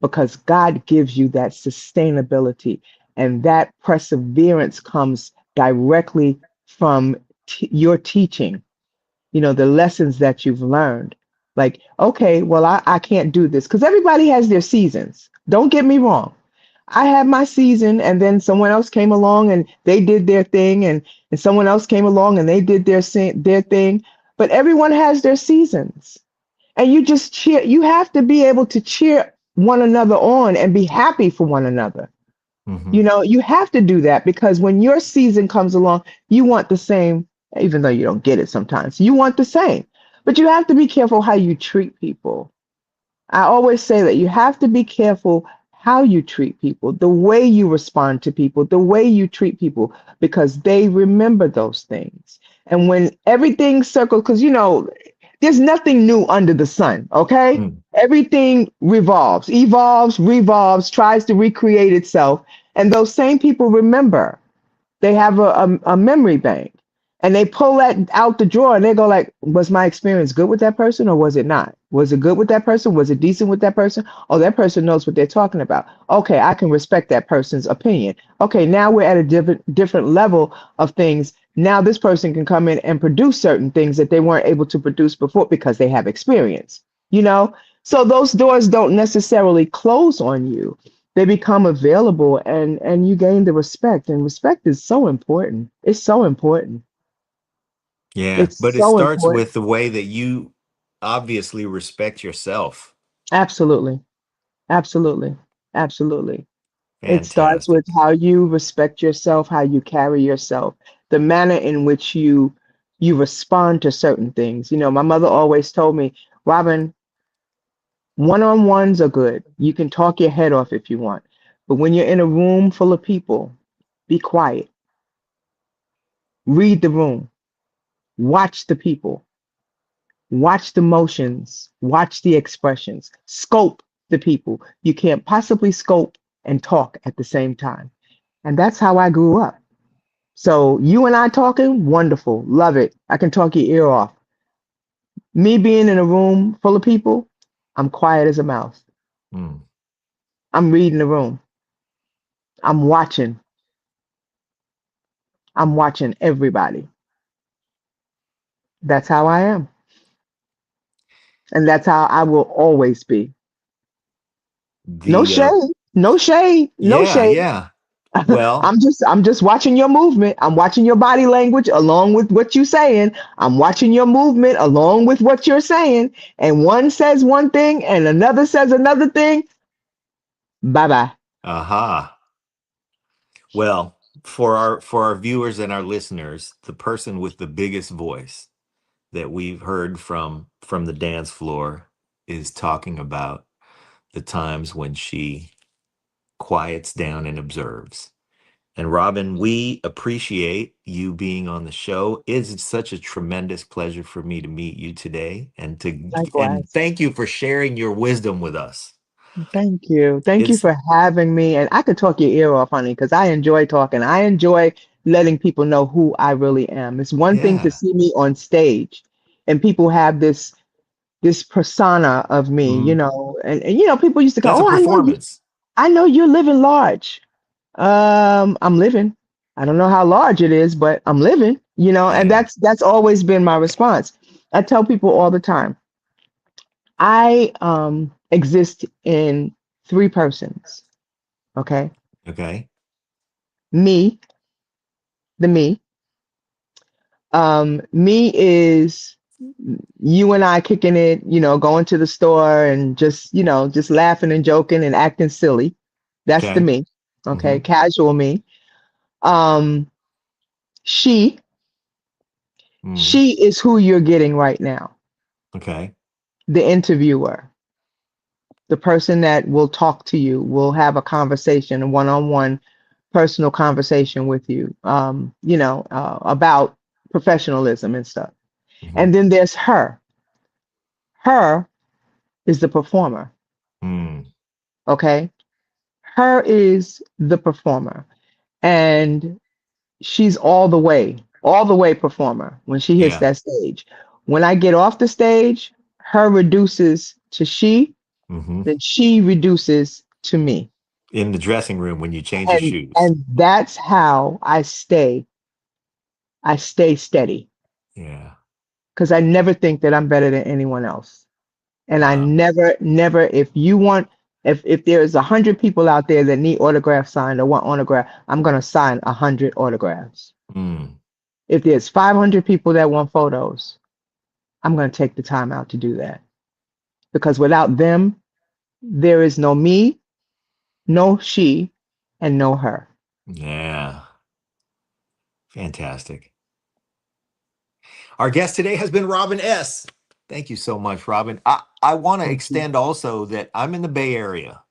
because God gives you that sustainability, and that perseverance comes directly from your teaching, the lessons that you've learned. Like, okay, well, I can't do this because everybody has their seasons. Don't get me wrong. I had my season, and then someone else came along and they did their thing, and someone else came along and they did their thing. But everyone has their seasons, and you just cheer. You have to be able to cheer one another on and be happy for one another. Hmm. You have to do that because when your season comes along, you want the same, even though you don't get it sometimes. You want the same, but you have to be careful how you treat people. I always say that you have to be careful how you treat people, the way you respond to people, the way you treat people, because they remember those things. And when everything circles, because there's nothing new under the sun, okay? Mm. Everything revolves, evolves, revolves, tries to recreate itself. And those same people remember. They have a memory bank, and they pull that out the drawer and they go like, was my experience good with that person or was it not? Was it good with that person? Was it decent with that person? Oh, that person knows what they're talking about. Okay, I can respect that person's opinion. Okay, now we're at a different level of things. Now this person can come in and produce certain things that they weren't able to produce before because they have experience, you know? So those doors don't necessarily close on you. They become available, and you gain the respect, and respect is so important. It's so important. Yeah, It's but it so starts important. with the way that you obviously respect yourself. Absolutely. Absolutely. Absolutely. It starts with Fantastic. how you respect yourself, how you carry yourself, the manner in which you respond to certain things. My mother always told me, Robin, one-on-ones are good. You can talk your head off if you want. But when you're in a room full of people, be quiet. Read the room. Watch the people. Watch the motions. Watch the expressions. Scope the people. You can't possibly scope and talk at the same time. And that's how I grew up. So you and I talking, wonderful. Love it. I can talk your ear off. Me being in a room full of people, I'm quiet as a mouse. Mm. I'm reading the room. I'm watching. I'm watching everybody. That's how I am. And that's how I will always be. No The shade. No shade. No yeah, shade. yeah. Well, I'm just watching your movement. I'm watching your body language along with what you're saying. I'm watching your movement along with what you're saying. And one says one thing and another says another thing. Bye bye. aha. Well, for our viewers and our listeners, the person with the biggest voice that we've heard from the dance floor is talking about the times when she quiets down and observes. And Robin, we appreciate you being on the show. It's such a tremendous pleasure for me to meet you today and Likewise. thank you for sharing your wisdom with us. Thank you. Thank you It's for having me. And I could talk your ear off, honey, because I enjoy talking. I enjoy letting people know who I really am. It's one thing to yeah. see me on stage and people have this persona of me, Mhm. and people used to go, That's a "Oh, performance. I know you're living large." I'm living. I don't know how large it is, but I'm living, and Yeah. that's always been my response. I tell people all the time, I exist in three persons, okay? Okay. Me, the me. Me is you and I kicking it, going to the store and just laughing and joking and acting silly. That's the Okay. me. Okay. Hmm. Casual me. Um, she, Hmm. she is who you're getting right now. Okay. The interviewer, the person that will talk to you, will have a conversation, a one-on-one personal conversation with you, about professionalism and stuff. Hmm. And then there's her. Her is the performer. Hmm. Okay. Her is the performer. And she's all the way performer when she hits Yeah. that stage. When I get off the stage, her reduces to she, Hmm. then she reduces to me. In the dressing room when you change your And shoes. and that's how I stay steady Yeah. because I never think that I'm better than anyone else. And I Wow. never, if you want, if there's 100 people out there that need autographs signed or want autograph, I'm gonna sign 100 autographs. Mm. If there's 500 people that want photos, I'm gonna take the time out to do that because without them, there is no me, no she, and no her. Yeah. Fantastic. Our guest today has been Robin S. Thank you so much, Robin. I want to Thank you. extend also that I'm in the Bay Area.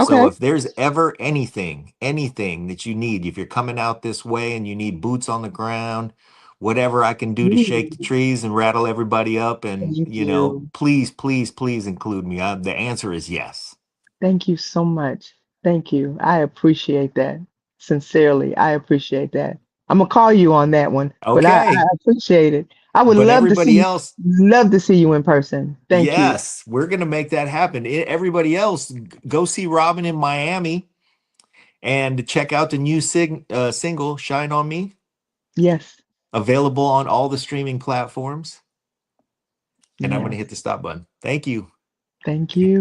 So Okay. if there's ever anything that you need, if you're coming out this way and you need boots on the ground, whatever I can do to shake the Ooh, trees and rattle everybody up, and thank you. please, please, please include me. The answer is yes. Thank you so much. Thank you. I appreciate that. Sincerely, I appreciate that. I'm gonna call you on that one, but I Okay. appreciate it. I would But everybody else, love to see you in person. Thank you. yes, we're going to make that happen. Everybody else, go see Robin in Miami and check out the new single, Shine on Me, Yes, available on all the streaming platforms. And I'm going to hit yes. the stop button. Thank you. Thank you.